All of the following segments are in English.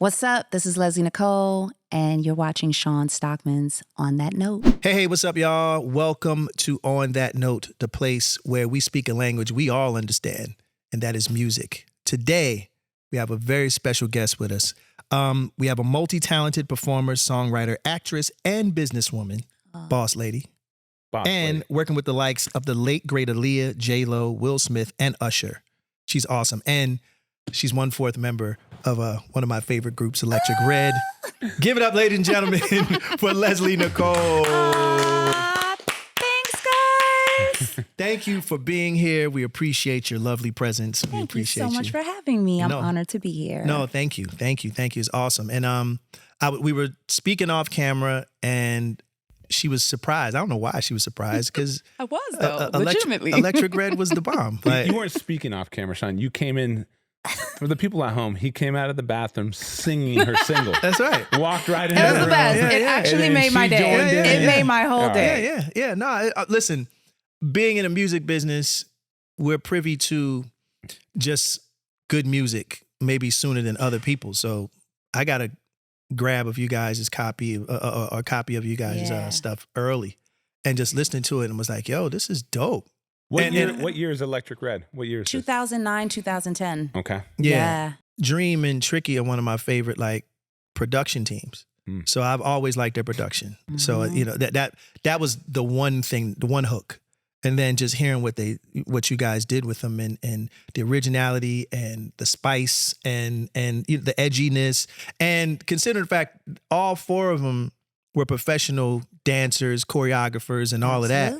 What's up? This is Lesley Nicole, and you're watching Shawn Stockman's On That Note. Hey, what's up, y'all? Welcome to On That Note, the place where we speak a language we all understand, and that is music. Today, we have a very special guest with us. We have a multi-talented performer, songwriter, actress, and businesswoman, boss lady. Working with the likes of the late, great Aaliyah, J-Lo, Will Smith, and Usher. She's awesome. And she's 1/4 member of one of my favorite groups, Electric Red. Give it up, ladies and gentlemen, for Lesley Nicole. Thanks, guys. Thank you for being here. We appreciate your lovely presence. We appreciate you so much for having me. I'm honored to be here. No, thank you. Thank you. Thank you. It's awesome. And we were speaking off camera, and she was surprised. I don't know why she was surprised, because I was, though, legitimately. Electric Red was the bomb. Like, you weren't speaking off camera, Shawn. You came in. For the people at home, he came out of the bathroom singing her single. That's right. Walked right in. It was the best. It actually made my day. It made my whole day. Yeah. No, listen, being in a music business, we're privy to just good music, maybe sooner than other people. So I got to grab of you guys' copy or a copy of you guys' stuff early, and just listening to it and was like, yo, this is dope. What year is Electric Red? What year is 2009, 2010. Okay. Yeah. Dream and Tricky are one of my favorite production teams. So I've always liked their production. So that was the one thing, the one hook. And then just hearing what you guys did with them, and the originality and the spice and the edginess, and considering the fact all four of them were professional dancers, choreographers, and all of that.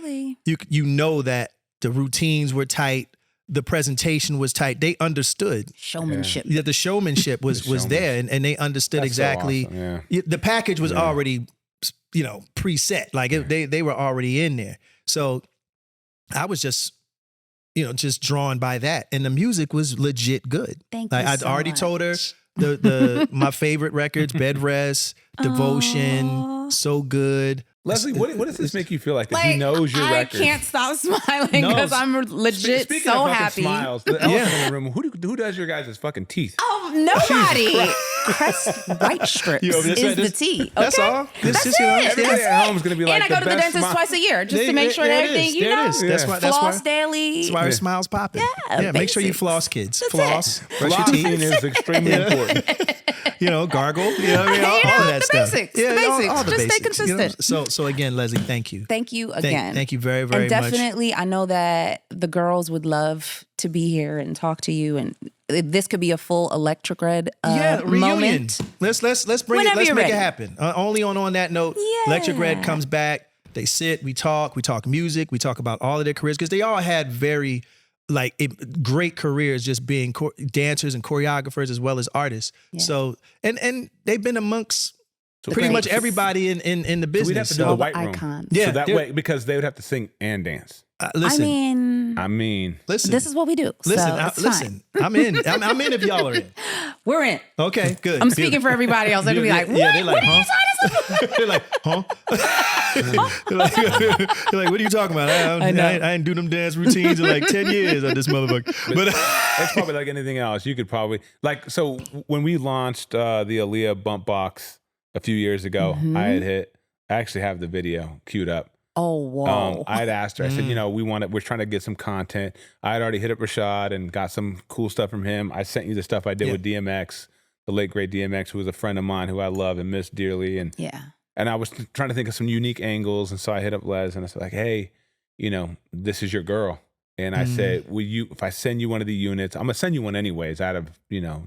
You know that the routines were tight. The presentation was tight. They understood. Showmanship. Yeah, the showmanship was there, and they understood. That's exactly. So awesome. The package was already, preset. Like they were already in there. So I was just drawn by that. And the music was legit good. Thank you I'd so already much. told her my favorite records, Bed Rest, Devotion, So Good. Lesley, what does this make you feel like that he knows your record? I can't stop smiling because I'm legit Speaking so of happy. Smiles, the elephant in the room, who does your guys' fucking teeth? Oh, nobody. Crest White Strips is the tea. Okay? That's all. That's it. Everybody at home is going to be like, and I go to the dentist twice a year just to make sure that everything, That's why. floss daily. That's why our smile's popping. Yeah, make sure you floss, kids. That's floss. Brush your Flossing teeth. is extremely important. Gargle. All of that stuff. Basics. Yeah, the basics. all the Just basics. stay consistent. So again, Lesley, thank you. Thank you again. Thank you very, very much. And definitely, I know that the girls would love to be here and talk to you, and this could be a full Electric Red reunion. moment. Let's bring Whenever it. Let's you're make ready. it happen. Only on that note. Yeah. Electric Red comes back. They sit. We talk music. We talk about all of their careers, because they all had very great careers, just being dancers and choreographers as well as artists. Yeah. So and they've been amongst pretty much everybody in the business. So we'd have to do the white room. Icons. Yeah, so that way, because they would have to sing and dance. Listen, I mean, listen. This is what we do. Listen. I'm in. I'm in if y'all are in. We're in. Okay, good. I'm speaking for everybody else. They're gonna be like, what? They're like, what are you talking about? They're like, huh? They're like, what are you talking about? I didn't do them dance routines in 10 years on this motherfucker. But it's probably like anything else. You could probably so when we launched the Aaliyah bump box a few years ago, I actually have the video queued up. Oh, whoa. I had asked her, I said, we're trying to get some content. I had already hit up Rashad and got some cool stuff from him. I sent you the stuff I did with DMX, the late great DMX, who was a friend of mine who I love and miss dearly. And I was trying to think of some unique angles. And so I hit up Les and I said hey, this is your girl. And I said, if I send you one of the units, I'm gonna send you one anyways out of,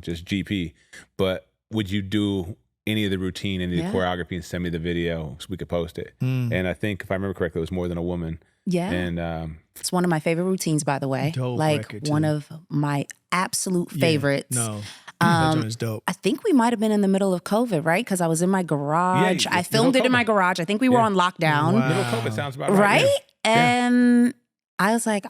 just GP, but would you do any of the routine, any of the choreography, and send me the video so we could post it? And I think, if I remember correctly, it was More Than a Woman. Yeah. And it's one of my favorite routines, by the way. Dope record, one of my absolute favorites. No, that joint is dope. I think we might have been in the middle of COVID, right? Because I was in my garage. I filmed it in my garage. I think we were on lockdown. Wow. Middle of COVID sounds about right. Right? And I was like,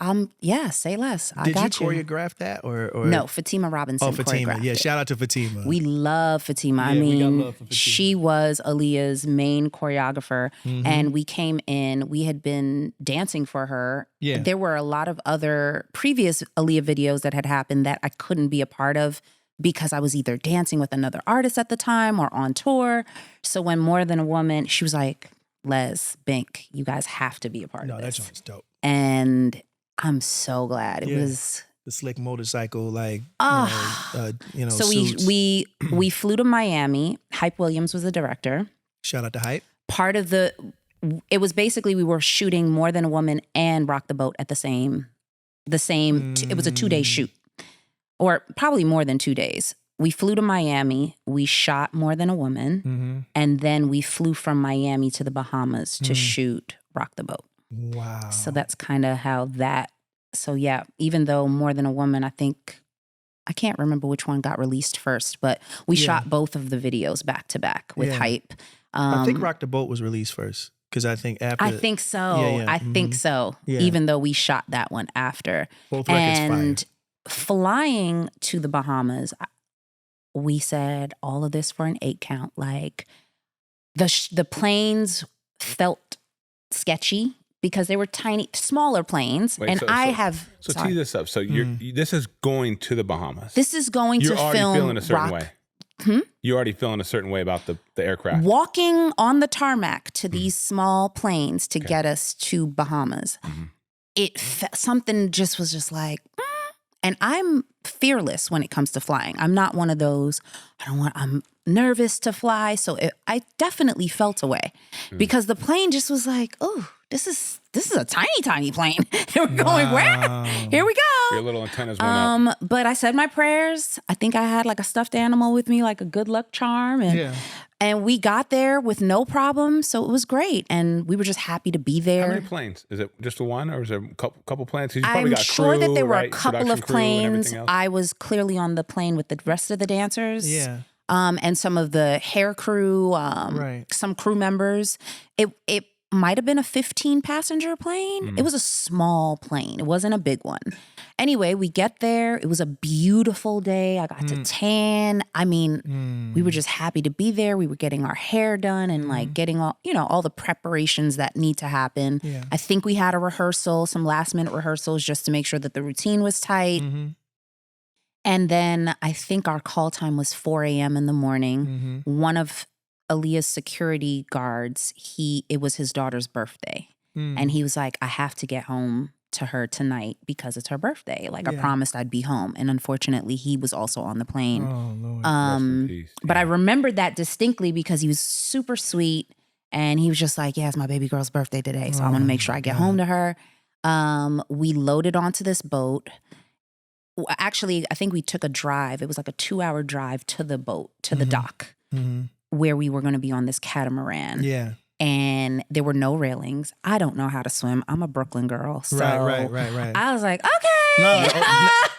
say less. Did you choreograph that or no? Fatima Robinson. Fatima. choreographed Yeah, it. shout out to Fatima. We love Fatima. Yeah, I we got mean, love for Fatima. she was Aaliyah's main choreographer, and we came in. We had been dancing for her. Yeah. There were a lot of other previous Aaliyah videos that had happened that I couldn't be a part of because I was either dancing with another artist at the time or on tour. So when More Than a Woman, she was like, Les, Bink, you guys have to be a part of this. No, that joint's dope. And I'm so glad. It was the slick motorcycle, like So suits. we flew to Miami. Hype Williams was the director. Shout out to Hype. It was basically we were shooting More Than a Woman and Rock the Boat at the same. It was a 2-day shoot, or probably more than 2 days. We flew to Miami. We shot More Than a Woman, and then we flew from Miami to the Bahamas to shoot Rock the Boat. Wow. So that's kind of how that. So yeah, even though More Than a Woman, I can't remember which one got released first, but we shot both of the videos back to back with Hype. I think Rock the Boat was released first. Because I think after... I think so. I think so. Yeah. Even though we shot that one after. Both records and fire. Flying to the Bahamas, we said all of this for an 8 count. Like the planes felt sketchy because they were tiny, smaller planes. Wait, So sorry. tee this up. So this is going to the Bahamas. This is going You're to already film feeling a certain rock. way. You're already feeling a certain way about the aircraft. Walking on the tarmac to these small planes to get us to Bahamas, something just was just like, and I'm fearless when it comes to flying. I'm not one of those, I'm nervous to fly. So I definitely felt away because the plane just was like, oh, this is a tiny, tiny plane. We're going where? Here we go. Your little antennas went up. But I said my prayers. I think I had like a stuffed animal with me, like a good luck charm. And we got there with no problem. So it was great. And we were just happy to be there. How many planes? Is it just the one or is there a couple planes? 'Cause you probably I'm got sure crew, that there were right? a couple Production of crew and planes. everything else? I was clearly on the plane with the rest of the dancers. Yeah. And some of the hair crew, some crew members. It might have been a 15-passenger plane. It was a small plane. It wasn't a big one. Anyway, we get there. It was a beautiful day. I got to tan. I mean, we were just happy to be there. We were getting our hair done and like getting all the preparations that need to happen. Yeah. I think we had a rehearsal, some last-minute rehearsals just to make sure that the routine was tight. And then I think our call time was 4 a.m. in the morning. One of Aaliyah's security guards, it was his daughter's birthday. And he was like, I have to get home to her tonight because it's her birthday. Like I promised I'd be home. And unfortunately, he was also on the plane. Oh, Lord. Rest in peace. But I remembered that distinctly because he was super sweet. And he was just like, yeah, it's my baby girl's birthday today. So I want to make sure I get home to her. We loaded onto this boat. Actually, I think we took a drive. It was like a 2-hour drive to the boat, to the dock, where we were going to be on this catamaran. Yeah. And there were no railings. I don't know how to swim. I'm a Brooklyn girl. So Right. I was like, okay. Not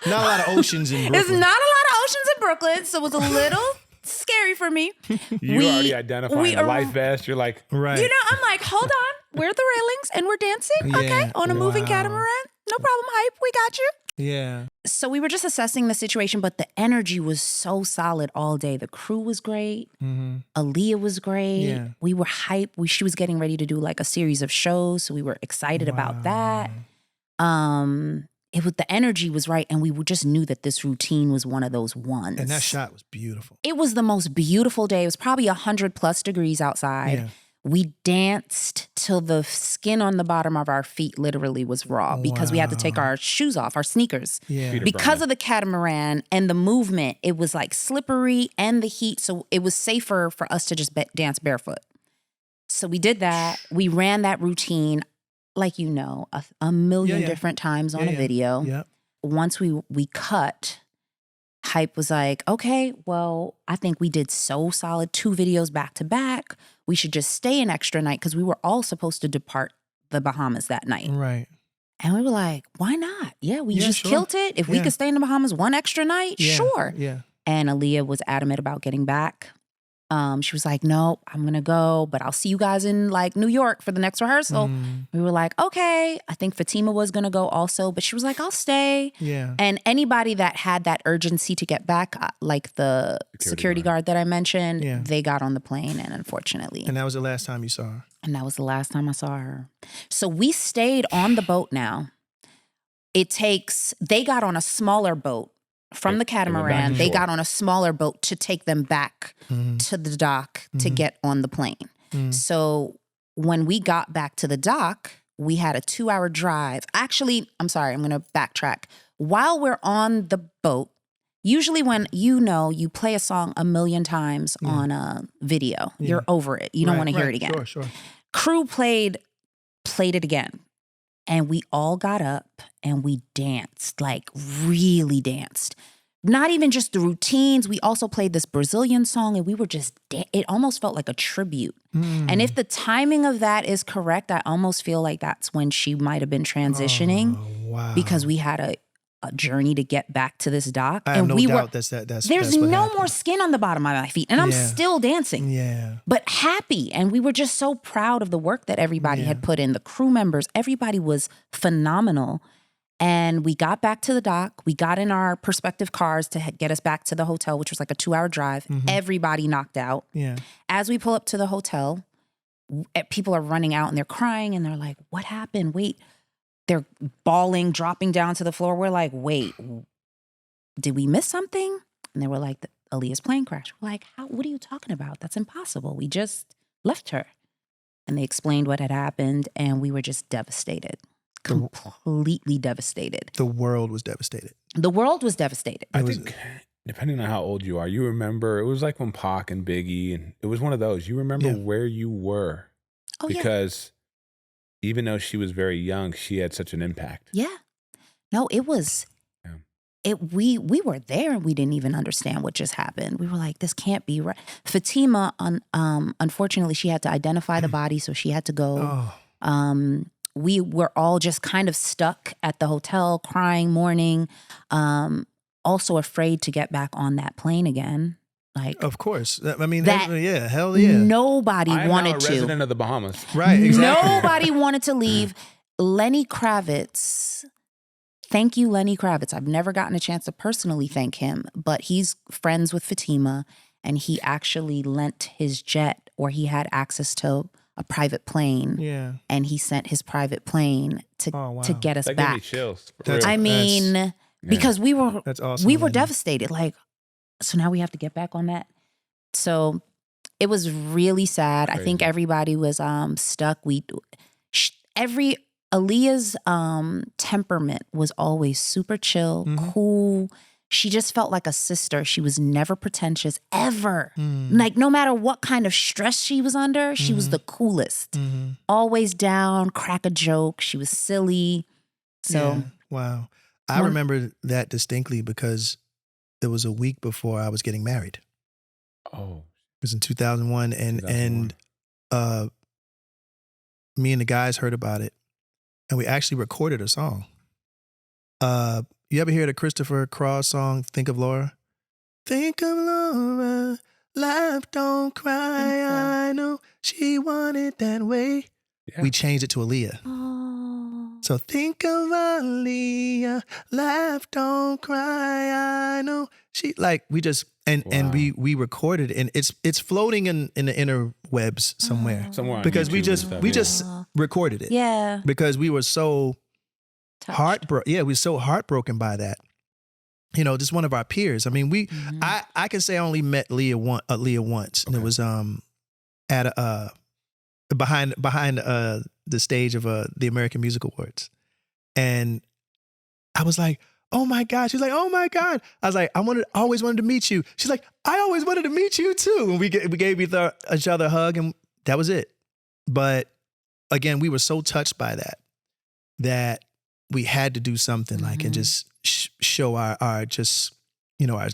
a lot of oceans in Brooklyn. There's not a lot of oceans in Brooklyn, so it was a little scary for me. You already identifying the life vest. You're like, right. I'm like, hold on. Where are the railings? And we're dancing? Okay. On a moving catamaran? No problem, Hype. We got you. Yeah. So we were just assessing the situation, but the energy was so solid all day. The crew was great. Aaliyah was great. Yeah. We were hyped. She was getting ready to do like a series of shows, so we were excited about that. The energy was right, and we just knew that this routine was one of those ones. And that shot was beautiful. It was the most beautiful day. It was probably 100+ degrees outside. Yeah. We danced till the skin on the bottom of our feet literally was raw because we had to take our shoes off, our sneakers. Yeah. Because of the catamaran and the movement, it was like slippery and the heat. So it was safer for us to just dance barefoot. So we did that. We ran that routine, like a million different times on a video. Yep. Once we cut, Hype was like, okay, well, I think we did so solid 2 videos back to back. We should just stay an extra night because we were all supposed to depart the Bahamas that night. Right. And we were like, why not? Yeah, we just sure. killed it. If we could stay in the Bahamas one extra night, sure. Yeah. And Aaliyah was adamant about getting back. She was like, no, I'm going to go, but I'll see you guys in like New York for the next rehearsal. We were like, okay. I think Fatima was going to go also, but she was like, I'll stay. Yeah. And anybody that had that urgency to get back, like the security guard that I mentioned, they got on the plane, and unfortunately. And that was the last time you saw her. And that was the last time I saw her. So we stayed on the boat now. They got on a smaller boat from the catamaran. They got on a smaller boat to take them back to the dock to get on the plane. So when we got back to the dock, we had a 2-hour drive. Actually, I'm sorry, I'm going to backtrack. While we're on the boat, usually when you play a song a million times on a video, you're over it. You don't want to hear it again. Sure. Crew played it again. And we all got up and we danced, like really danced. Not even just the routines. We also played this Brazilian song and we were just, it almost felt like a tribute. And if the timing of that is correct, I almost feel like that's when she might have been transitioning. Oh, wow. Because we had a journey to get back to this dock. I have and no doubt that's there's what no happened. more skin on the bottom of my feet. And I'm still dancing. Yeah. But happy. And we were just so proud of the work that everybody had put in. The crew members, everybody was phenomenal. And we got back to the dock. We got in our respective cars to get us back to the hotel, which was like a 2-hour drive. Everybody knocked out. Yeah. As we pull up to the hotel, people are running out and they're crying and they're like, what happened? Wait. They're bawling, dropping down to the floor. We're like, wait, did we miss something? And they were like, Aaliyah's plane crashed. We're like, what are you talking about? That's impossible. We just left her. And they explained what had happened and we were just devastated. Completely devastated. The world was devastated. The world was devastated. I think, depending on how old you are, you remember, it was like when Pac and Biggie, and it was one of those, you remember where you were. Because even though she was very young, she had such an impact. Yeah. No, it was, we were there and we didn't even understand what just happened. We were like, this can't be right. Fatima, unfortunately, she had to identify the body, so she had to go. We were all just kind of stuck at the hotel, crying, mourning, also afraid to get back on that plane again. Like, of course. I mean, hell yeah. Nobody I am wanted now a resident of the Bahamas. Right, exactly. Nobody wanted to leave. Lenny Kravitz, thank you, Lenny Kravitz. I've never gotten a chance to personally thank him, but he's friends with Fatima, and he actually lent his jet, or he had access to a private plane. Yeah. And he sent his private plane to get us that back. Gave me chills. Because we were awesome, we were devastated. Like, so now we have to get back on that. So it was really sad. Crazy. I think everybody was stuck. Aaliyah's temperament was always super chill, cool. She just felt like a sister. She was never pretentious, ever. Like, no matter what kind of stress she was under, she was the coolest. Always down, crack a joke. She was silly. So, wow. I remember that distinctly because it was a week before I was getting married. Oh. It was in 2001. And me and the guys heard about it. And we actually recorded a song. You ever hear the Christopher Cross song, Think of Laura? Think of Laura, life don't cry, I know she wanted that way. Yeah. We changed it to Aaliyah. Oh. So think of Aaliyah, life don't cry, I know she, like, we just, and we recorded it, and it's floating in the interwebs somewhere. Somewhere because we just recorded it. Yeah. Because we were so heartbroken. Yeah, we were so heartbroken by that. You know, just one of our peers. I mean, I can say I only met Aaliyah once, and it was at a behind the stage of the American Music Awards, and I was like, oh my God. She's like, oh my God. I was like, always wanted to meet you. She's like, I always wanted to meet you too. And we gave each other a hug, and that was it. But again, we were so touched by that we had to do something like and just show our just, you know, our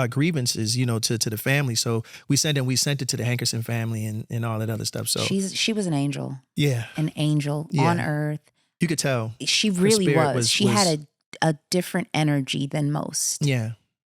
grievances, you know, to the family. So we sent it to the Hankerson family and all that other stuff. So she was an angel. Yeah. An angel on earth. You could tell. She really was. She had a different energy than most. Yeah.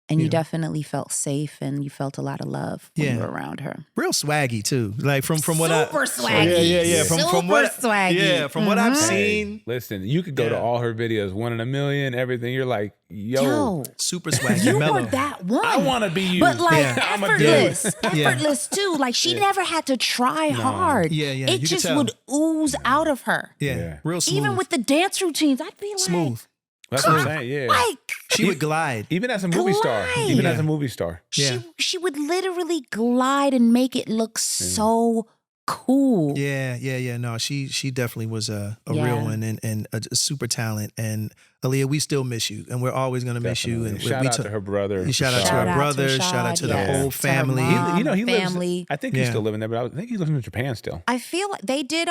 And you definitely felt safe, and you felt a lot of love when you were around her. Real swaggy too, like from what super swaggy, yeah. From what swaggy, yeah. From what I've seen, listen, you could go to all her videos, 1 in a million, everything. You're like, yo super swaggy. You mellow. were that one. I want to be you, but like effortless too. Like she never had to try hard. Yeah. It just would ooze out of her. Yeah, real smooth. Even with the dance routines, I'd be like smooth. That's what I'm saying. Yeah. Like, she would glide. Even as a movie star. Even as a movie star. She would literally glide and make it look so cool. Yeah. No, she definitely was a real one and a super talent. And Aaliyah, we still miss you, and we're always gonna miss you. And shout out to her brother. Shout out to her brother. Shout out to the whole family. Mom, he family. lives. I think he's still living there, but I think he lives in Japan still. I feel like they did.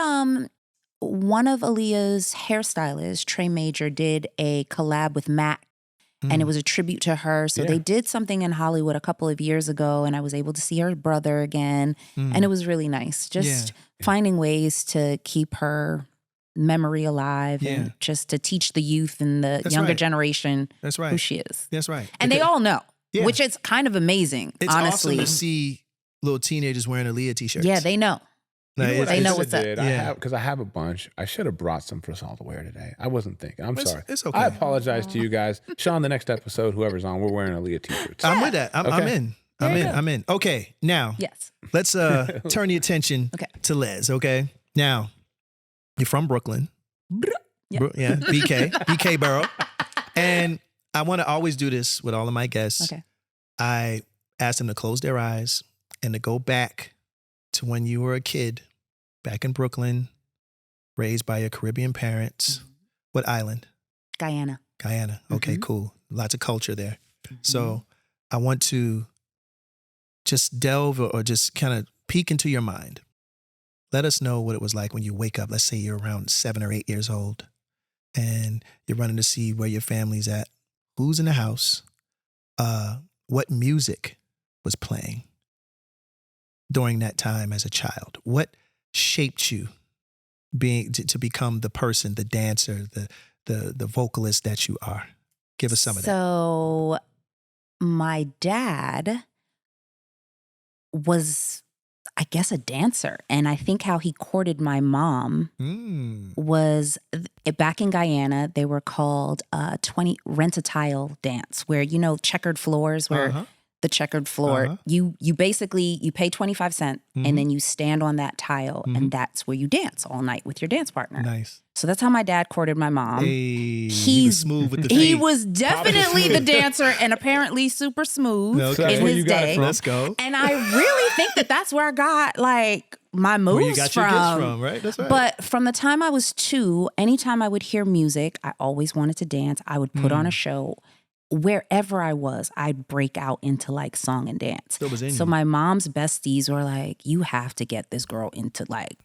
One of Aaliyah's hairstylists, Trey Major, did a collab with Matt. And it was a tribute to her. So they did something in Hollywood a couple of years ago, and I was able to see her brother again. And it was really nice. Just finding ways to keep her memory alive and just to teach the youth and the younger generation who she is. That's right. And they all know, which is kind of amazing, it's honestly. Awesome to see little teenagers wearing Aaliyah t-shirts. Yeah, they know. They know what's up. Because I have a bunch. I should have brought some for us all to wear today. I wasn't thinking. I'm sorry. It's okay. I apologize to you guys. Shawn, the next episode, whoever's on, we're wearing Aaliyah t-shirts. I'm with that. I'm in. Okay, now let's turn the attention to Les, okay? Now, you're from Brooklyn. BK Borough. And I want to always do this with all of my guests. Okay. I ask them to close their eyes and to go back to when you were a kid, back in Brooklyn, raised by your Caribbean parents. What island? Guyana. Okay, cool. Lots of culture there. So I want to just delve or just kind of peek into your mind. Let us know what it was like when you wake up. Let's say you're around 7 or 8 years old and you're running to see where your family's at. Who's in the house? What music was playing during that time as a child? What shaped you to become the person, the dancer, the vocalist that you are? Give us some of that. So my dad was, I guess, a dancer. And I think how he courted my mom was back in Guyana, they were called rent-a-tile dance, where, checkered floors, where the checkered floor, you basically, you pay 25 cents and then you stand on that tile and that's where you dance all night with your dance partner. Nice. So that's how my dad courted my mom. Hey, he was smooth with the feet. He was definitely the dancer and apparently super smooth in his day. Let's go. And I really think that that's where I got like my moves where you got your gifts from, right? That's right. But from the time I was 2, anytime I would hear music, I always wanted to dance. I would put on a show. Wherever I was, I'd break out into like song and dance. So my mom's besties were like, you have to get this girl into like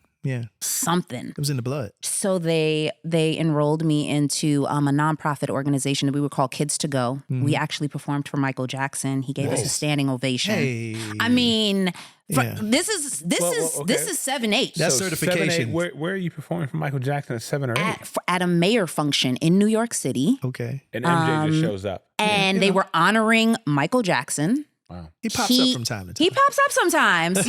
something. It was in the blood. So they enrolled me into a nonprofit organization that we would call Kids to Go. We actually performed for Michael Jackson. He gave us a standing ovation. Hey. I mean, this is 7-8. That's certification. 7-8. Where are you performing for Michael Jackson at 7 or 8? At a mayor function in New York City. Okay. And MJ just shows up. And they were honoring Michael Jackson. Wow. He pops up from time to time. He pops up sometimes,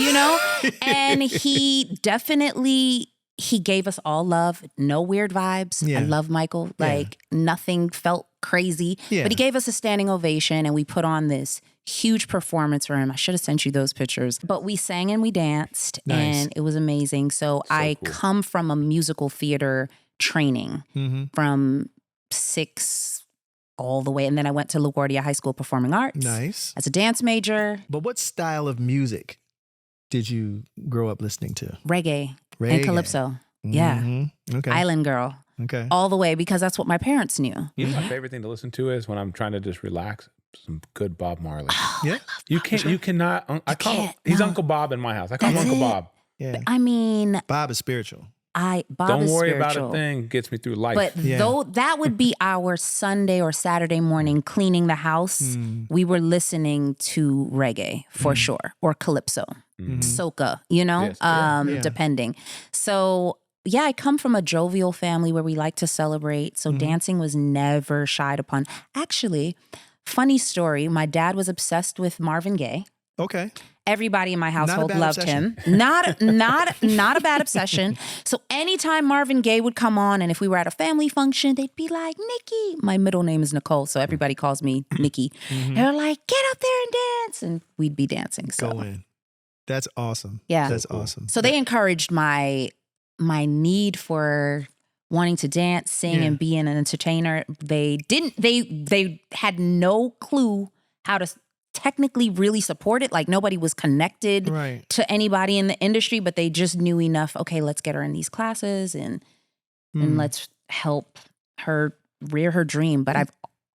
and he definitely, he gave us all love, no weird vibes. I love Michael. Like nothing felt crazy, but he gave us a standing ovation and we put on this huge performance for him. I should have sent you those pictures, but we sang and we danced and it was amazing. So I come from a musical theater training from 6 all the way. And then I went to LaGuardia High School Performing Arts. Nice. As a dance major. But what style of music did you grow up listening to? Reggae. And calypso. Yeah. Okay. Island girl. Okay. All the way, because that's what my parents knew. My favorite thing to listen to is when I'm trying to just relax, some good Bob Marley. Oh, yeah. You cannot. He's Uncle Bob in my house. I call him Uncle Bob. Yeah. I mean, Bob is spiritual. Bob Don't is worry spiritual. about a thing. Gets me through life. But though that would be our Sunday or Saturday morning cleaning the house, we were listening to reggae for sure, or calypso, soca, depending. So yeah, I come from a jovial family where we like to celebrate. So dancing was never shied upon. Actually, funny story. My dad was obsessed with Marvin Gaye. Okay. Everybody in my household loved him. Not a bad obsession. So anytime Marvin Gaye would come on, and if we were at a family function, they'd be like, Nikki. My middle name is Nicole, so everybody calls me Nikki. They're like, get up there and dance. And we'd be dancing. So. Go in. That's awesome. Yeah. That's awesome. So they encouraged my need for wanting to dance, sing, Yeah. and be an entertainer. They had no clue how to technically really support it. Like nobody was connected Right. to anybody in the industry, but they just knew enough. Okay, let's get her in these classes and let's help her rear her dream. But I've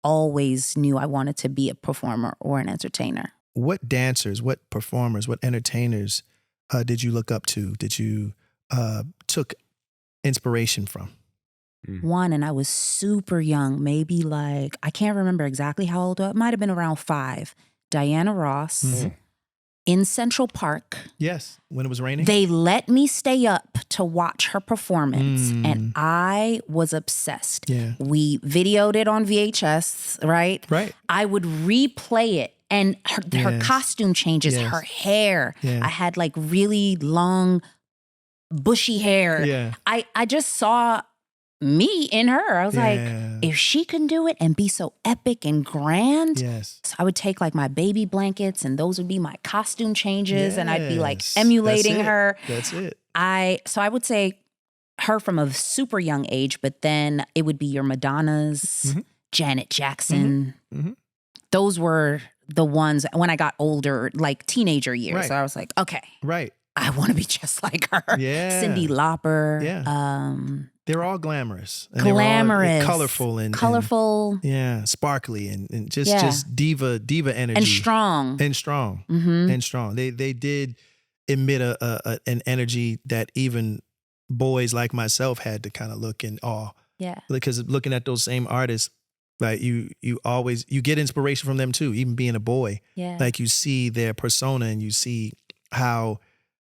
always knew I wanted to be a performer or an entertainer. What dancers, what performers, what entertainers did you look up to? Did you took inspiration from? One, and I was super young, maybe like, I can't remember exactly how old. It might have been around 5. Diana Ross in Central Park. Yes, when it was raining. They let me stay up to watch her performance, and I was obsessed. Yeah. We videoed it on VHS, right? Right. I would replay it, and her costume changes, her hair. Yeah. I had like really long, bushy hair. Yeah. I just saw me in her. I was like, if she can do it and be so epic and grand. Yes. So I would take like my baby blankets and those would be my costume changes and I'd be like Yes. emulating That's it. her. That's it. So I would say her from a super young age, but then it would be your Madonnas, Janet Jackson. Those were the ones when I got older, like teenager years. Right. So I was like, okay, Right. I want to be just like her. Yeah. Cyndi Lauper. Yeah. They're all glamorous. And Glamorous. They were all colorful and colorful. yeah, sparkly and just diva energy. And strong. And strong. And strong. They did emit an energy that even boys like myself had to kind of look in awe. Yeah. Because looking at those same artists, like you get inspiration from them too, even being a boy. Yeah. Like you see their persona and you see how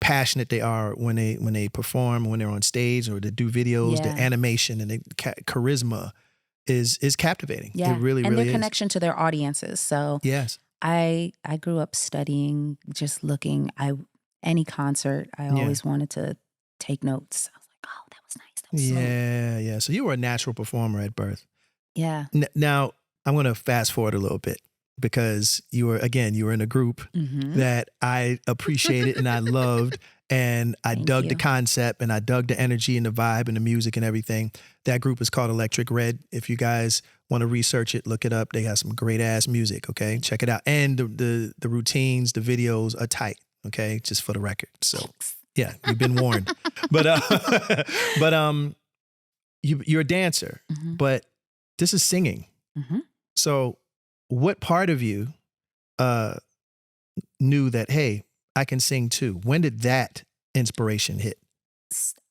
passionate they are when they perform, when they're on stage or to do videos. The animation and the charisma is captivating. Yeah. It really and really their is. connection to their audiences. So Yes. I grew up studying, just looking. Any concert, I always wanted to take notes. I was like, oh, that was nice. That was smooth. Yeah. So you were a natural performer at birth. Yeah. Now I'm going to fast forward a little bit because you were in a group that I appreciated and I loved and I dug the concept and I dug the energy and the vibe and the music and everything. That group is called Electric Red. If you guys want to research it, look it up. They have some great ass music. Okay. Check it out. And the routines, the videos are tight. Okay. Just for the record. So yeah, you've been warned, but you're a dancer, but this is singing. So what part of you knew that, hey, I can sing too? When did that inspiration hit?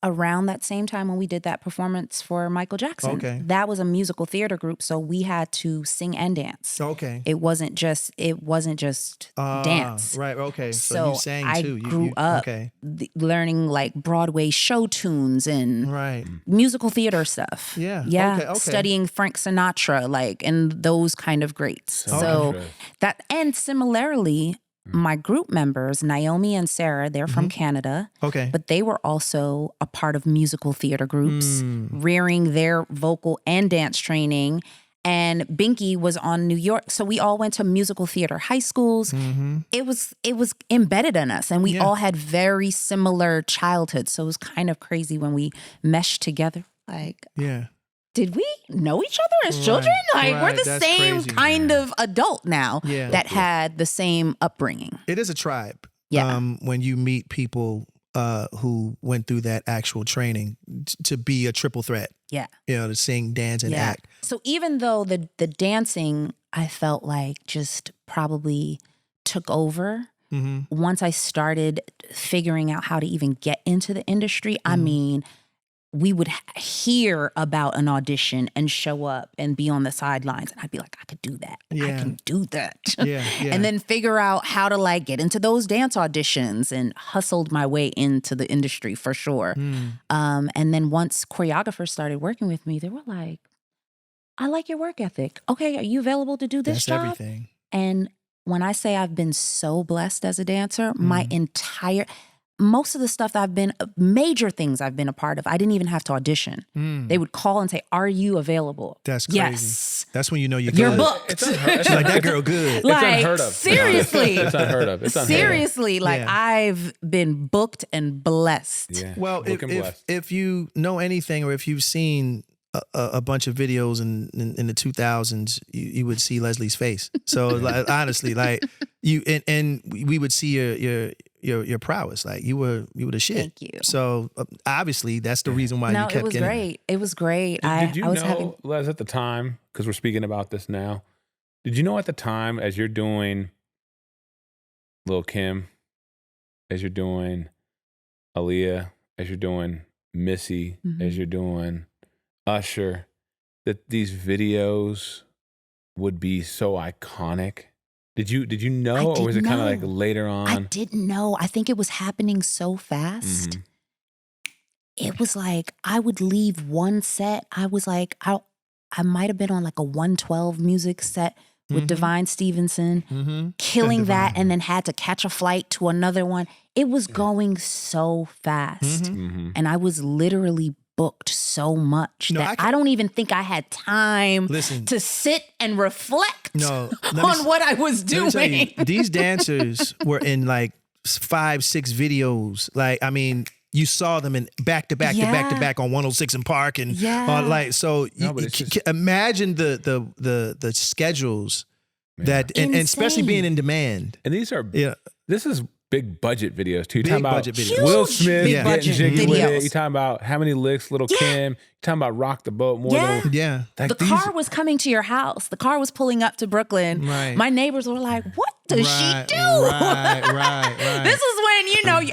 Around that same time when we did that performance for Michael Jackson. Okay. That was a musical theater group, so we had to sing and dance. Okay. It wasn't just dance. Right. Okay. So you sang too. I grew up learning like Broadway show tunes and musical theater stuff. Yeah. Yeah. Okay. Studying Frank Sinatra, like, and those kind of greats. So that, and similarly, my group members, Naomi and Sarah, they're from Canada. Okay. But they were also a part of musical theater groups, rearing their vocal and dance training. And Binky was on New York. So we all went to musical theater high schools. It was embedded in us. And we all had very similar childhoods. So it was kind of crazy when we meshed together. Like, did we know each other as children? Like, we're the That's same crazy, kind of adult now that Yeah. had the same upbringing. It is a tribe. Yeah. When you meet people who went through that actual training to be a triple threat. Yeah. You know, to sing, dance, and act. So even though the dancing, I felt like just probably took over. Once I started figuring out how to even get into the industry, I mean, we would hear about an audition and show up and be on the sidelines. And I'd be like, I could do that. I can do that. And then figure out how to like get into those dance auditions and hustled my way into the industry for sure. And then once choreographers started working with me, they were like, I like your work ethic. Okay, are you available to do this That's job? everything. And when I say I've been so blessed as a dancer, my most of the stuff that major things I've been a part of, I didn't even have to audition. They would call and say, "Are you available?" That's crazy. Yes. That's when you know you're You're good. booked. It's unheard. She's like, that girl good. Like, it's unheard of. Seriously. It's unheard of. It's unheard Seriously, like Yeah. I've been booked and blessed. of. Yeah. Well, Book and blessed. if you know anything, or if you've seen a bunch of videos in the 2000s, you would see Lesley's face. So like, honestly, like you and we would see your prowess. Like you were the shit. Thank you. So obviously that's the reason why you kept it was getting great. It was great. Did you I was know, having Les, at the time, because we're speaking about this now, did you know at the time, as you're doing Lil' Kim, as you're doing Aaliyah, as you're doing Missy, as you're doing Usher, that these videos would be so iconic? Did you know, or was it kind of like later on? I didn't know. I think it was happening so fast. It was like I would leave one set. I was like, I might have been on like a 112 music set with Divine Stevenson, killing that, and then had to catch a flight to another one. It was going so fast. And I was literally booked so much that I don't even think I had time to sit and reflect on what I was doing. Let me tell you, these dancers were in like 5-6 videos. Like, I mean, you saw them in back to back on 106 in Park and like, so imagine the schedules that and especially being in demand. And these are this is big budget videos too. You're talking about videos. Will Smith Big getting jiggy with videos. it. You're talking about how many licks, Little Kim. You're talking about Rock the Boat more than like the car was coming to your house. The car was pulling up to Brooklyn. Right. My neighbors were like, "What does she do?" Right. This is when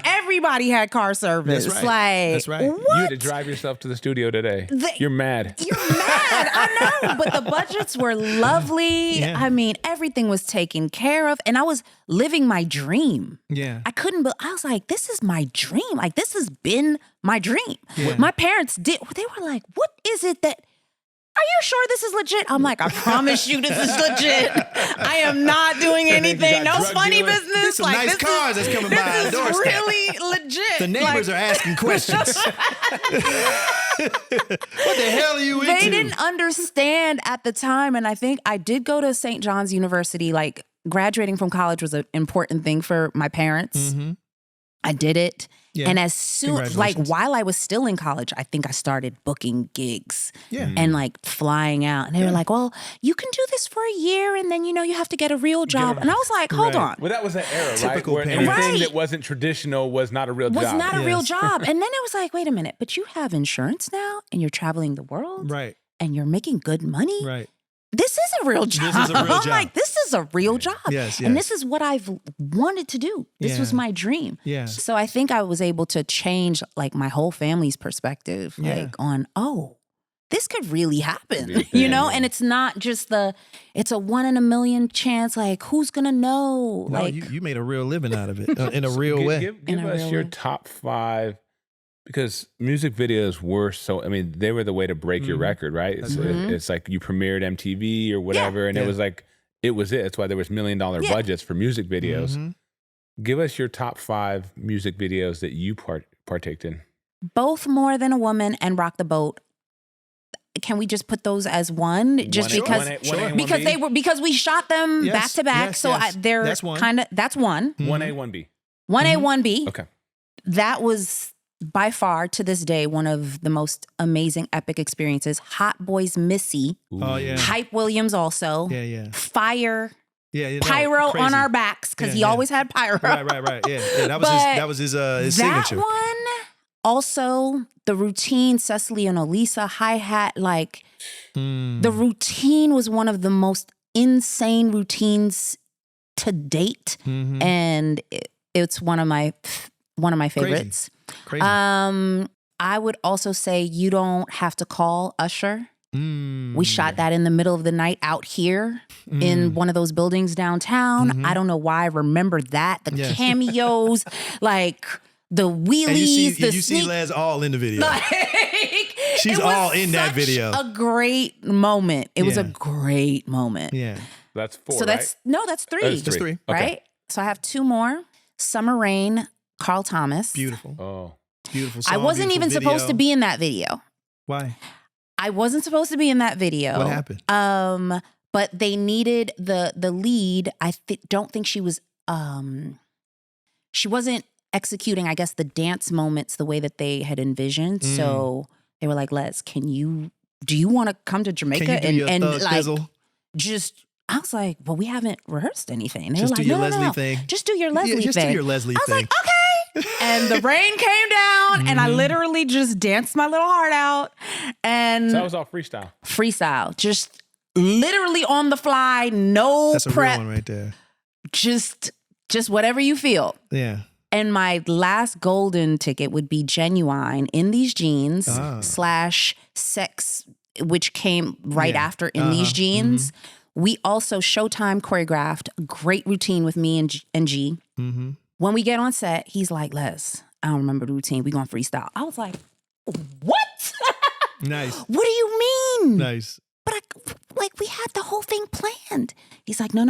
everybody had car service. That's right. Like, That's right. What? You had to drive yourself to the studio today. You're mad. You're mad. I know, but the budgets were lovely. Yeah. I mean, everything was taken care of, and I was living my dream. Yeah. I couldn't. I was like, "This is my dream. Like, this has been my dream." Yeah. My parents they were like, "What is it that? Are you sure this is legit?" I'm like, "I promise you this is legit. I am not doing anything. No funny business. There's some nice cars that's coming by the doorstep. This is really legit." The neighbors are asking questions. What the hell are you into? They didn't understand at the time. And I think I did go to St. John's University. Like, graduating from college was an important thing for my parents. I did it. Yeah. And as soon, like, while I was still in college, I think I started booking gigs and like flying out. And they were like, "Well, you can do this for a year and then, you have to get a real job." And I was like, hold on. Well, that was an era, Typical right? Where parent. anything that wasn't traditional was not a real job. Was not a real job. And then it was like, wait a minute, but you have insurance now and you're traveling the world. Right. And you're making good money. Right. This is a real job. This is a real I'm job. like, this is a real job. Yes, And yes. this is what I've wanted to do. This was my dream. Yeah. So I think I was able to change like my whole family's perspective, like on, this could really happen, And it's not just it's a 1 in a million chance. Like, who's gonna know? No, like, you made a real living out of it in a real way. Give us your top 5, because music videos were they were the way to break your record, right? It's like you premiered MTV or whatever, and it was like, it was it. That's why there was $1 million budgets for music videos. Give us your top 5 music videos that you partaked in. both More Than a Woman and Rock the Boat. Can we just put those as one? Just because we shot them back to back, they're kind of that's one. 1A, 1B. 1A, 1B. Okay. That was by far to this day one of the most amazing epic experiences. Hot Boys Missy. Oh yeah. Hype Williams also. Yeah. Fire. Yeah. Pyro crazy. on our backs because he always had pyro. Right. Yeah. That was his signature. That one, also the routine, Cecily and Olisa hi-hat, like the routine was one of the most insane routines to date, and it's one of my favorites. Crazy. I would also say You Don't Have to Call Usher. We shot that in the middle of the night out here in one of those buildings downtown. I don't know why I remember that. The cameos, like the wheelies, and you see Les all in the video. She's all in that video. A great moment. It was a great moment. Yeah. That's 4, So that's 3. That's 3. Right? So I have 2 more. Summer Rain, Carl Thomas. Beautiful. Oh. Beautiful song. I wasn't even supposed to be in that video. Why? I wasn't supposed to be in that video. What happened? But they needed the lead. I don't think she was. She wasn't executing, I guess, the dance moments the way that they had envisioned. So they were like, "Les, do you want to come to Jamaica and like just?" I was like, "Well, we haven't rehearsed anything." They just were like, do your "No, Lesley no, no. thing. Just do your Lesley thing." Just do your Lesley thing. I was like, "Okay." And the rain came down, and I literally just danced my little heart out. And so that was all freestyle. Freestyle, just literally on the fly, no That's a prep, real one right there. Just whatever you feel. Yeah. And my last golden ticket would be Genuine in These Jeans / Sex, which came right after In These Jeans. We also Showtime choreographed a great routine with me and G. When we get on set, he's like, "Les, I don't remember the routine. We gonna freestyle." I was like, "What?" Nice. What do you mean? Nice. But we had the whole thing planned. He's like, no.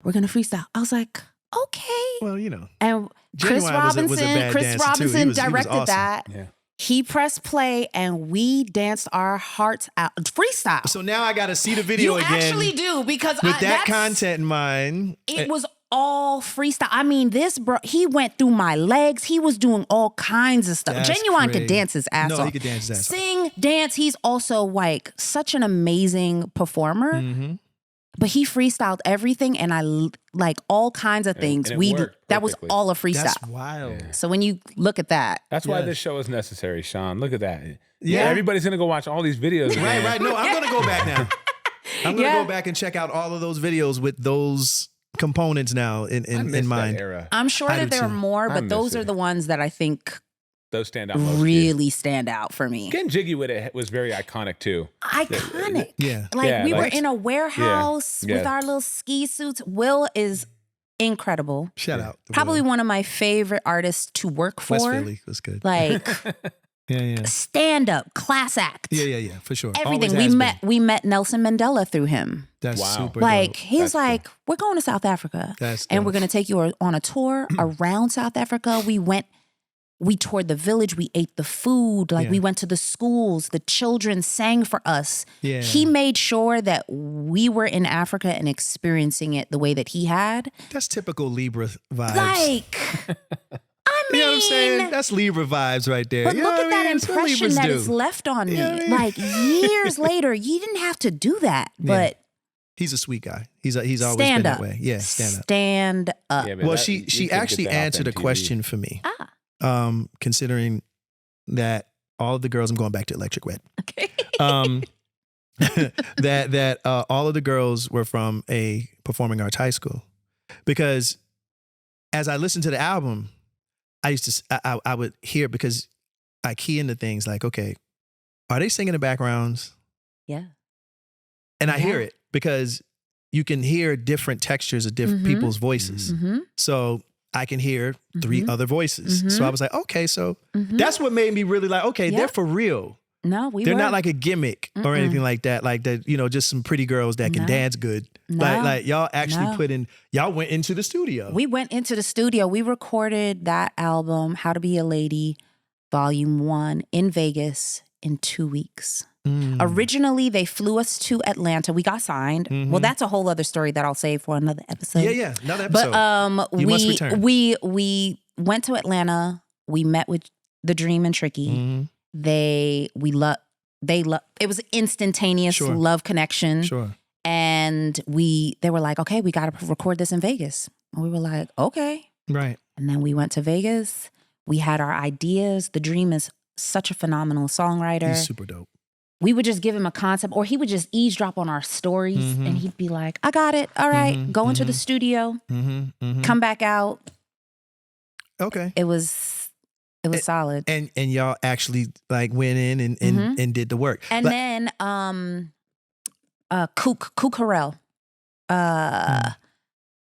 We're gonna freestyle. I was like, okay. Well, you know. And Chris Robinson directed awesome. that. Yeah. He pressed play and we danced our hearts out. Freestyle. So now I got to see the video you again. You actually do because with that content in mind. It was all freestyle. I mean, this bro, he went through my legs. He was doing all kinds of stuff. That's Genuine crazy. Could dance his ass off. No, he could dance his ass off. Sing, dance. He's also like such an amazing performer. But he freestyled everything, and I like all kinds of things. That was all a freestyle. That's wild. Yeah. So when you look at that, that's why this show is necessary, Shawn. Look at that. Yeah, everybody's gonna go watch all these videos. Right. No, I'm gonna go back now. I'm gonna go back and check out all of those videos with those components now in mind. Era. I'm sure that there are more, but those are the ones that I think those stand out really stand out for me. Getting jiggy with it was very iconic too. Iconic. Yeah. Like we were in a warehouse with our little ski suits. Will is incredible. Shout out. Probably one of my favorite artists to work for. West Philly was good. Like stand up, class act. Yeah, for sure. Everything. We met Nelson Mandela through him. That's super like dope. He was like, we're going to South Africa. And we're gonna take you on a tour around South Africa. We toured the village. We ate the food. We went to the schools. The children sang for us. Yeah. He made sure that we were in Africa and experiencing it the way that he had. That's typical Libra vibes. Like, I mean, you know what I'm saying? That's Libra vibes right there. But look at that impression that it's left on me. Like years later, you didn't have to do that. But he's a sweet guy. He's always been that way. Yeah, stand up. Yeah, well, she actually answered a question for me. Considering that all of the girls, I'm going back to Electric Red. Okay. that all of the girls were from a performing arts high school, because as I listened to the album, I would hear, because I key into things like, okay, are they singing the backgrounds? Yeah. And I hear it because you can hear different textures of different people's voices. So I can hear 3 other voices. So I was like, okay, so that's what made me really like, okay, they're for real. No, they're not like a gimmick or anything like that. Like that, just some pretty girls that can dance good. Like y'all actually y'all went into the studio. We went into the studio. We recorded that album, How to Be a Lady, Volume 1 in Vegas in 2 weeks. Originally, they flew us to Atlanta. We got signed. Well, that's a whole other story that I'll save for another episode. Yeah, another episode. But you must return. We went to Atlanta. We met with The Dream and Tricky. It was instantaneous love connection. Sure. And they were like, okay, we got to record this in Vegas. And we were like, okay. Right. And then we went to Vegas. We had our ideas. The Dream is such a phenomenal songwriter. He's super dope. We would just give him a concept, or he would just eavesdrop on our stories, and he'd be like, I got it. All right. Go into the studio. Come back out. Okay. It was solid. And y'all actually like went in and did the work. And then Kook Harrell.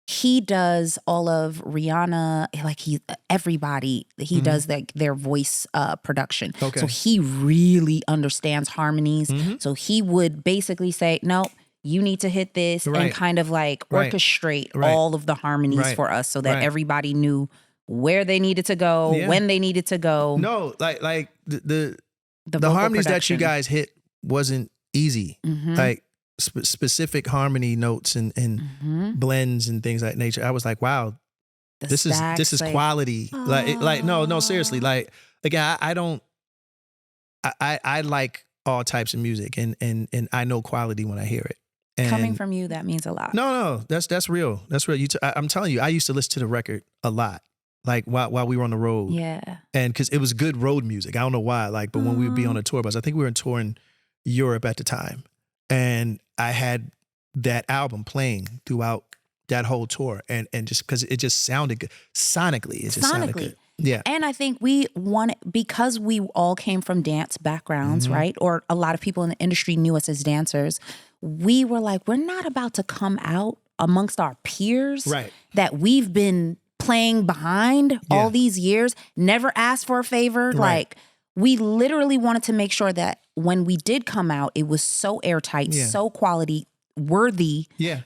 He does all of Rihanna, like everybody. He does their voice production. Okay. So he really understands harmonies. So he would basically say, no, you need to hit this, and kind of like orchestrate all of the harmonies for us, so that everybody knew where they needed to go, when they needed to go. No, like the harmonies that you guys hit wasn't easy. Like specific harmony notes and blends and things like nature. I was like, wow, this is quality. Like no, seriously. Like again, I like all types of music and I know quality when I hear it. And coming from you, that means a lot. No, that's real. That's real. I'm telling you, I used to listen to the record a lot. Like while we were on the road. Yeah. And because it was good road music. I don't know why. Like, but when we would be on a tour bus, I think we were touring Europe at the time. And I had that album playing throughout that whole tour. And just because it just sounded good. Sonically, it just sounded good. Yeah. And I think we wanted, because we all came from dance backgrounds, right? Or a lot of people in the industry knew us as dancers. We were like, we're not about to come out amongst our peers that we've been playing behind all these years, never asked for a favor. Like, we literally wanted to make sure that when we did come out, it was so airtight, so quality worthy. Yeah.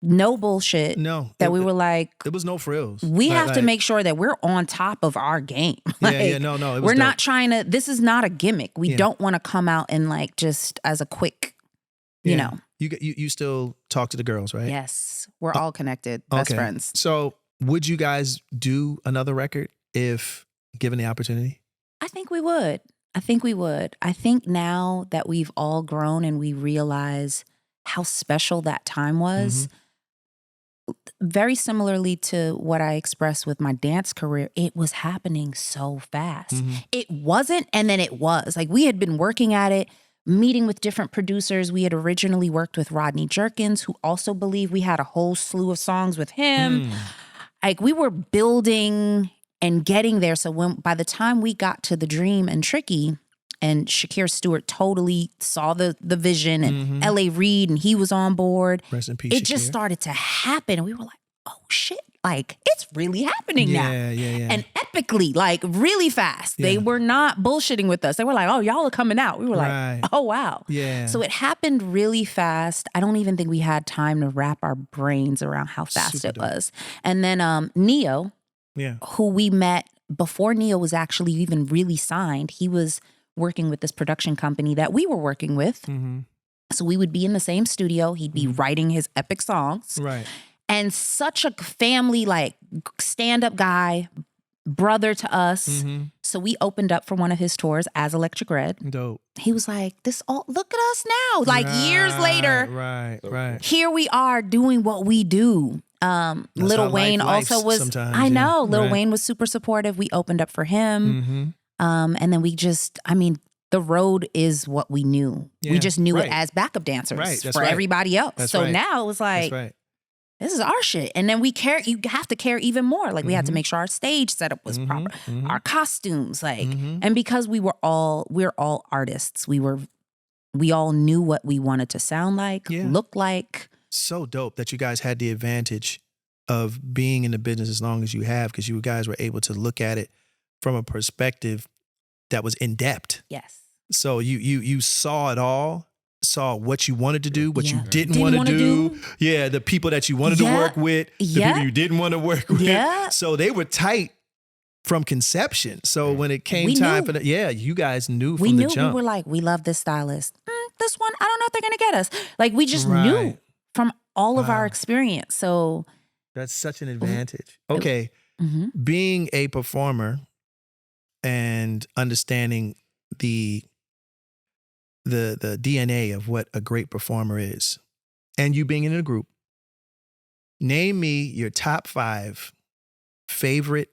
No bullshit. No. That we were like, there was no frills. We have to make sure that we're on top of our game. Like, no. It was we're dope. not trying to, this is not a gimmick. We don't want to come out and like just as a quick, you know. You still talk to the girls, right? Yes. We're all connected. Best friends. So would you guys do another record if given the opportunity? I think we would. I think now that we've all grown and we realize how special that time was, very similarly to what I expressed with my dance career, it was happening so fast. It wasn't, and then it was. Like, we had been working at it, meeting with different producers. We had originally worked with Rodney Jerkins, who also believed we had a whole slew of songs with him. Like, we were building and getting there. So by the time we got to The Dream and Tricky, and Shakir Stewart totally saw the vision, and L.A. Reid, and he was on board. Rest in peace, it just started to happen. And we were like, oh shit, like, it's really happening now. Yeah. And epically, like, really fast. They were not bullshitting with us. They were like, oh, y'all are coming out. We were like, oh, wow. Yeah. So it happened really fast. I don't even think we had time to wrap our brains around how fast it was. And then Neo, who we met before Neo was actually even really signed, he was working with this production company that we were working with. So we would be in the same studio. He'd be writing his epic songs. Right. And such a family, like, stand-up guy, brother to us. So we opened up for one of his tours as Electric Red. Dope. He was like, look at us now. Like, years later. Right. Here we are doing what we do. Lil Wayne also was, I know, Lil Wayne was super supportive. We opened up for him. And then we just, the road is what we knew. We just knew it as backup dancers for everybody else. Now it was like, this is our shit. And then you have to care even more. Like, we had to make sure our stage setup was proper, our costumes, like, and because we're all artists, we all knew what we wanted to sound like, look like. So dope that you guys had the advantage of being in the business as long as you have, because you guys were able to look at it from a perspective that was in depth. Yes. So you saw it all, saw what you wanted to do, what you didn't want to do. Yeah, the people that you wanted to work with, the people you didn't want to work with. Yeah. So they were tight from conception. So when it came time for you guys knew from the jump. We were like, we love this stylist. This one, I don't know if they're going to get us. Like, we just knew from all of our experience. So that's such an advantage. Okay. Being a performer and understanding the DNA of what a great performer is, and you being in a group, name me your top 5 favorite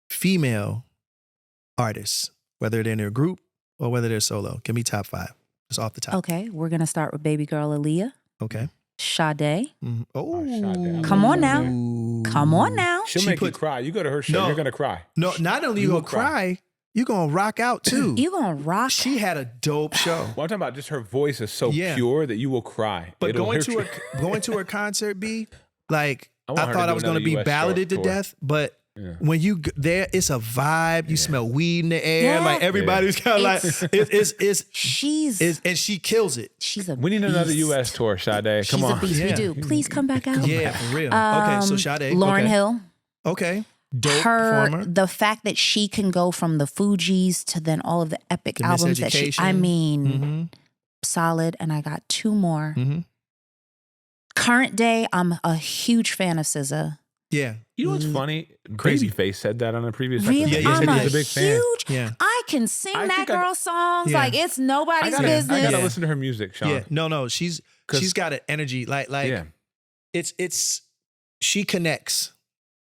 female artists, whether they're in a group or whether they're solo. Give me top 5, just off the top. Okay, we're gonna start with baby girl Aaliyah. Okay. Sade. Oh, Sade. Come on now. Come on now. She'll make you cry. You go to her show, you're gonna cry. No, not only you gonna cry, you're gonna rock out too. You gonna rock. She had a dope show. Well, I'm talking about just her voice is so pure that you will cry. But going to her concert, like, I thought I was gonna be balladed to death, but when you there, it's a vibe. You smell weed in the air. Like, everybody's kind of like, and she kills it. She's a We need another U.S. tour, Sade. Come on. She's a beast. We do. Please come back out. Yeah, for real. Okay, so Sade. Lauryn Hill. Okay. dope performer. The fact that she can go from the Fugees to then all of the epic The albums that she, I mean, Mm-hmm. solid. And I got two more. Mm-hmm. Current day, I'm a huge fan of SZA. Yeah. You know what's funny? Crazy. Babyface said that on a previous Really? episode. Yeah, I'm he a said he's a big fan. huge, Yeah. I can sing I that think girl's songs Yeah. like it's nobody's I business. gotta Yeah. listen to her music, Shawn. Yeah. No. She's got an energy like Yeah. it's she connects,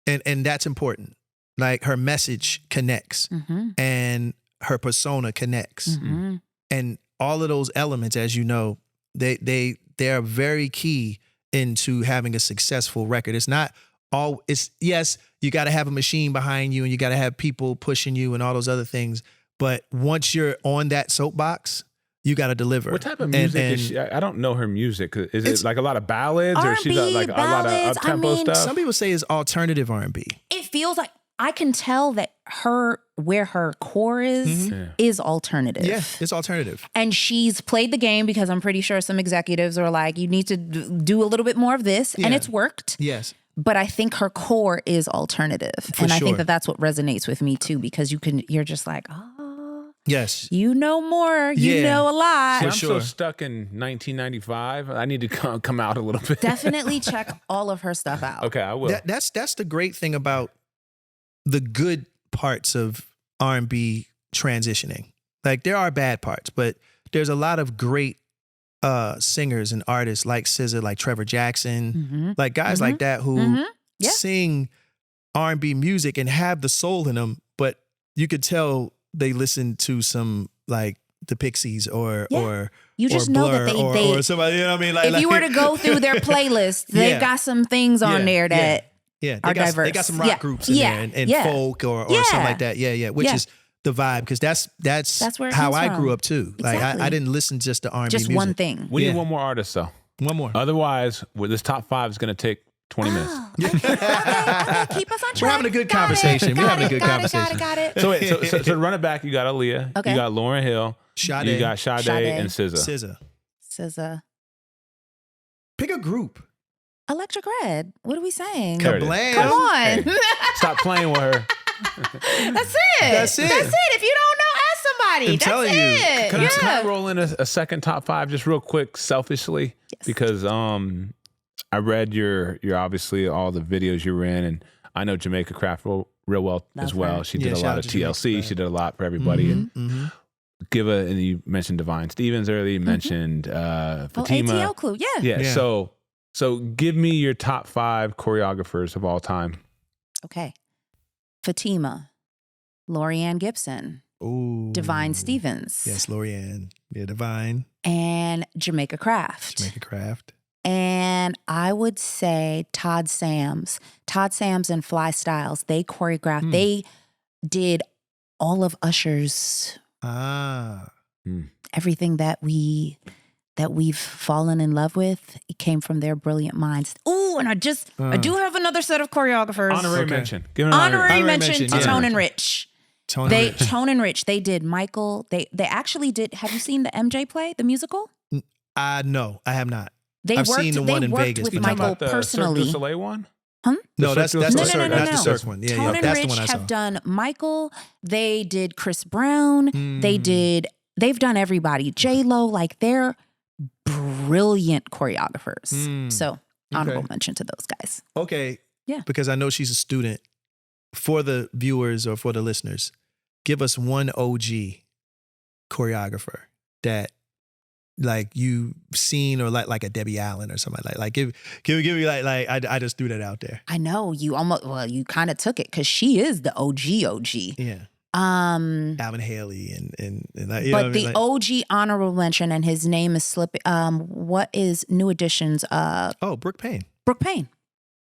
and that's important. Like her message connects, Mm-hmm. and her persona connects, Mm-hmm. and all of those elements, as you know, they are very key into having a successful record. It's not all. It's yes, you got to have a machine behind you, and you got to have people pushing you, and all those other things. But once you're on that soapbox, you got to deliver. What type of music is she? I don't know her music. Is it like a lot of ballads, or she's R&B, like a lot of ballads. up-tempo I mean, stuff? Some people say it's alternative R&B. It feels like I can tell that where her core is Yeah. is alternative. Yeah, it's alternative. And she's played the game because I'm pretty sure some executives are like, you need to do a little bit more of this. And Yeah. it's worked. Yes. But I think her core is alternative. For and I think sure. that that's what resonates with me too, because you're just like, Yes. you know more, you Yeah. know a lot. See, For I'm sure. so stuck in 1995. I need to come out a little bit. Definitely check all of her stuff out. Okay, I will. That's the great thing about the good parts of R&B transitioning. Like there are bad parts, but there's a lot of great singers and artists like SZA, like Trevor Jackson, Mm-hmm. like guys like that who Mhm. Yeah. sing R&B music and have the soul in them, but you could tell they listen to some like the Pixies or You just or know Blur that or, they or somebody, you know what I mean? Like, if you were to go through their playlist, they've Yeah. got some things on Yeah, there that yeah, are they got diverse. some rock Yeah. groups in Yeah. there and Yeah. folk or Yeah. something like that. Yeah, which Yeah. is the vibe because that's where it how comes I from. grew up too. Like Exactly. I didn't listen just to R&B just music. one thing. We Yeah. need one more artist, though. One more. Otherwise, this top 5 is going to take 20 minutes. Oh, okay, keep us on track. We're having a good Got conversation. it, We're got having a it, good got it, conversation. Got it. So wait, so to run it back, you got Aaliyah, Okay. you got Lauryn Hill, Sade, you got Sade, and SZA. SZA. SZA. Pick a group. Electric Red. What are we saying? There it is. Kablam. Come on. Hey, stop playing with her. That's it. That's it. That's it. If you don't know, ask somebody. I'm That's telling you. it. Can I Yeah. roll in a second top 5 just real quick, selfishly? Yes. Because I read your obviously all the videos you were in, and I know Jamaica Craft real well Love as well. her. She Yeah, did a shout lot out of to Jamaica TLC. Craft. She did a lot for everybody. And Mhm. and you mentioned Divine Stevens earlier. You mentioned Oh, Fatima. ATL Clue. Yeah. Yeah. So give me your top 5 choreographers of all time. Okay. Fatima. Lorianne Gibson. Ooh. Divine Stevens. Yes, Lorianne. Yeah, Divine. And Jamaica Craft. Jamaica Craft. And I would say Todd Sams. Todd Sams and Fly Styles. They choreographed. They did all of Usher's everything that we've fallen in love with. It came from their brilliant minds. Ooh, and I do have another set of choreographers. Honorary Okay. mention. Give an Honorary mention mention, to yeah. Tone and Rich. Tone and Rich. Tone and Rich. They did Michael. They actually did. Have you seen the MJ play, the musical? No, I have not. They I've worked, seen the they one in worked Vegas. with You talking Michael about the personally. Cirque du Soleil one? No, that's the Cirque du Cirque. Soleil. That's the No. Cirque one. Yeah, Tone yeah. and That's Rich the one I saw. have done Michael. They did Chris Brown. They've done everybody. J-Lo, like they're brilliant choreographers. So honorable mention to those guys. Okay. Yeah. Because I know she's a student. For the viewers or for the listeners, give us one OG choreographer that like you've seen or like a Debbie Allen or something like give me like I just threw that out there. I know you you kind of took it because she is the OG. Yeah. Alvin Haley and like, you know what I But mean? the Like, OG honorable mention, and his name is slipping. What is New Edition's? Brooke Payne. Brooke Payne.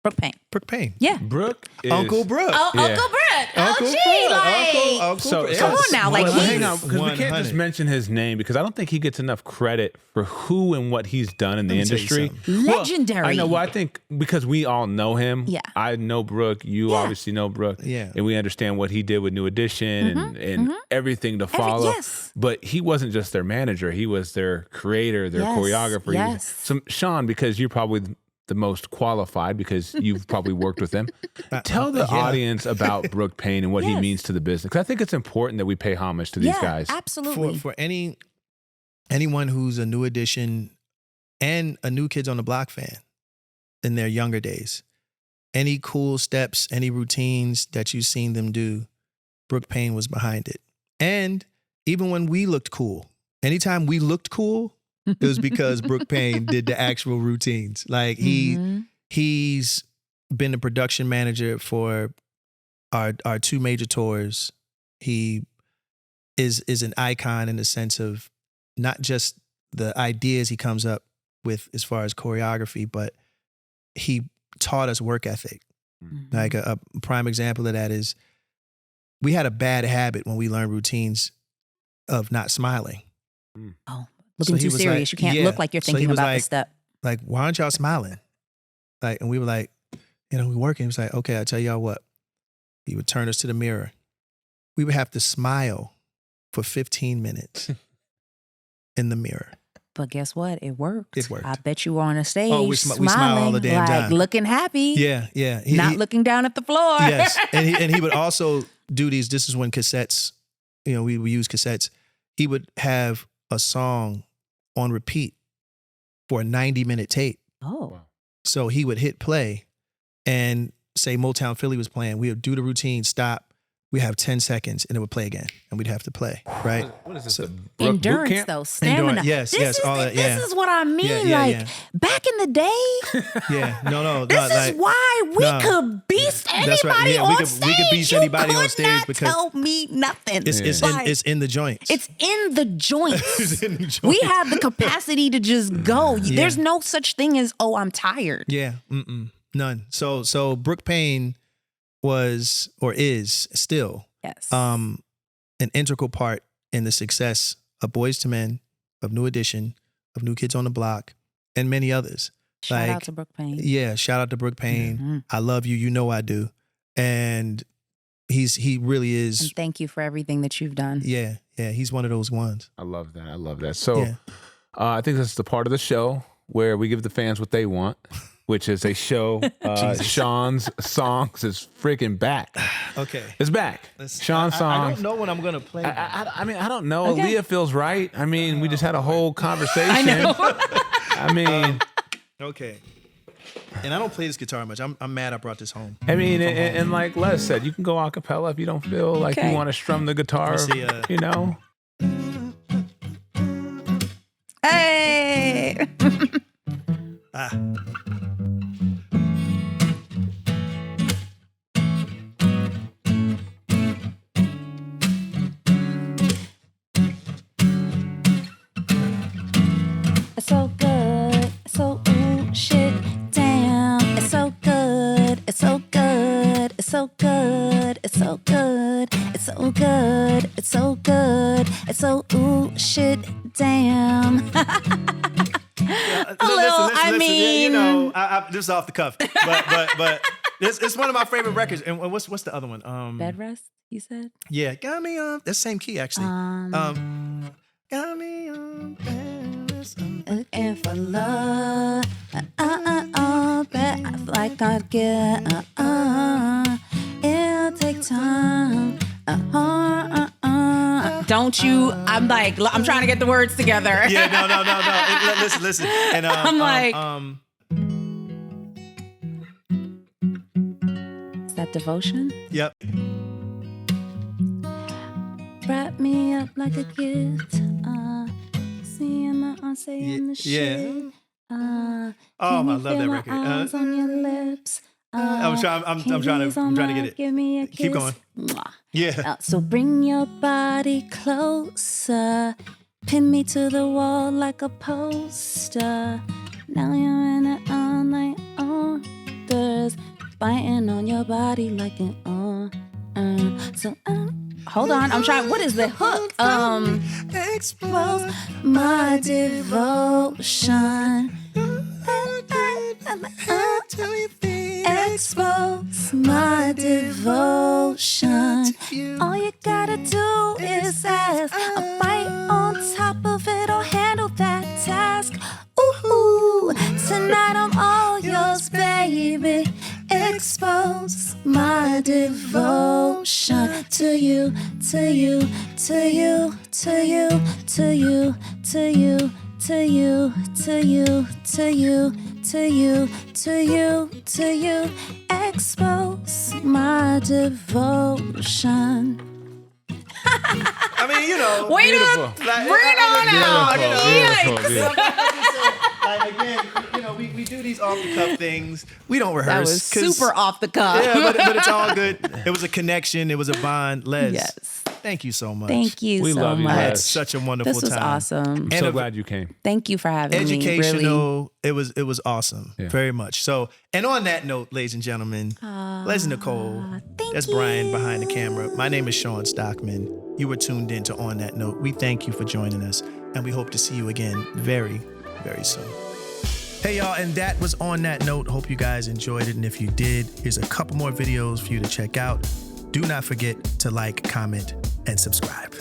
Brooke Payne. Brooke Payne. Yeah. Brooke is... Uncle Brooke. Oh, Yeah. Uncle Brooke. Uncle OG. Brooke. Like, Uncle Brooke. come on now, like, Well, he's- hang on, because we can't just 100. mention his name because I don't think he gets enough credit for who and what he's done in the Let me tell you industry. something. Well, Legendary. I know. Well, I think because we all know him. Yeah. I know Brooke. You Yeah. obviously know Brooke. Yeah. And we understand what he did with New Edition and everything to follow. yes. But he wasn't just their manager. He was their creator, their Yes, choreographer. yes. So, Shawn, because you're probably the most qualified because you've probably worked with him. Tell the audience about Brooke Payne and what he means to the business. Because I think it's important that we pay homage to these guys. Absolutely. For anyone who's a new addition and a New Kids on the Block fan in their younger days, any cool steps, any routines that you've seen them do, Brooke Payne was behind it. And even when we looked cool, anytime we looked cool, it was because Brooke Payne did the actual routines. Like he's been the production manager for our two major tours. He is an icon in the sense of not just the ideas he comes up with as far as choreography, but he taught us work ethic. Mm-hmm. Like a prime example of that is we had a bad habit when we learned routines of not smiling. Oh, looking too serious. Like, you can't look like you're thinking about the step. Like, why aren't y'all smiling? Like, and we were like, we working. He was like, okay, I'll tell y'all what. He would turn us to the mirror. We would have to smile for 15 minutes in the mirror. But guess what? It worked. It worked. I bet you were on a stage we smiling, smile all the damn time. Looking happy. Yeah. Not looking down at the floor. Yes. And he would also do these. This is when cassettes, we use cassettes. He would have a song on repeat for a 90-minute tape. Oh. So he would hit play and say Motown Philly was playing. We would do the routine, stop. We have 10 seconds and it would play again and we'd have to play, right? What is this? So, endurance though, stamina. Yes, all that. This is what I mean. Back in the day. No. This is why we could beast anybody on stage. We could beast anybody on stage not because tell me nothing. It's in the joints. It's in the joints. It's in the joints. We have the capacity to just go. There's no such thing as, I'm tired. Yeah, none. So Brooke Payne was or is still an integral part in the success of Boyz II Men, of New Edition, of New Kids on the Block, and many others. Shout out to Brooke Payne. Yeah, shout out to Brooke Payne. Mm-hmm. I love you. You know I do. And he really is. And thank you for everything that you've done. Yeah, he's one of those ones. I love that. So I think this is the part of the show where we give the fans what they want. Which is a show. Shawn's Songs is freaking back. Okay. It's back. Shawn's Songs. I don't know when I'm going to play. I mean, I don't know. Okay. Aaliyah feels right. I mean, we just had a whole conversation. I know. I mean. Okay. And I don't play this guitar much. I'm mad I brought this home. I mean, and like Les said, you can go a cappella if you don't feel like you want to strum the guitar, Hey! It's so good, it's so shit, damn. It's so good, it's so good, it's so good, it's so good, it's so good, it's so good, it's so shit, damn. Listen, this is off the cuff, but it's one of my favorite records. And what's the other one? Bed Rest, you said? Yeah, got me on. That's same key actually. Got me on bed rest. Looking for love, but like I get, it'll take time. Don't you? I'm trying to get the words together. Yeah, no. Listen. And I'm like, is that devotion? Yep. Wrap me up like a gift. Seeing my aunt saying the shit. I love that record. Eyes on your lips. I'm trying to get it. Give me a kiss. Keep going. Mwah. Yeah. So bring your body closer. Pin me to the wall like a poster. Now you're in it all night orders. Biting on your body like an hold on, I'm trying. What is the hook? Expose my devotion. Expose my devotion. All you gotta do is ask. I'll bite on top of it or handle that task. Ooh, tonight I'm all yours. baby, expose my devotion to you, to you, to you, to you, to you, to you, to you, to you, to you, to you, to you, to you, expose my devotion. I mean, you know, Way Beautiful. to bring it on out. Beautiful. like, again, you know, we do these off the cuff things. We don't rehearse. That was super off the cuff. Yeah, but it's all good. It was a connection. It was a bond. Les, Yes. thank you so much. Thank you We so love you, much. I had Les. such a wonderful This was time. awesome. I'm so glad you came. Thank you for having me. Really. Educational. It was awesome. Yeah. Very much. So, and on that note, ladies and gentlemen, Lesley Nicole. That's Brian behind the camera. My name is Shawn Stockman. You were tuned in to On That Note. We thank you for joining us, and we hope to see you again very, very soon. Hey y'all, and that was On That Note. Hope you guys enjoyed it, and if you did, here's a couple more videos for you to check out. Do not forget to like, comment, and subscribe.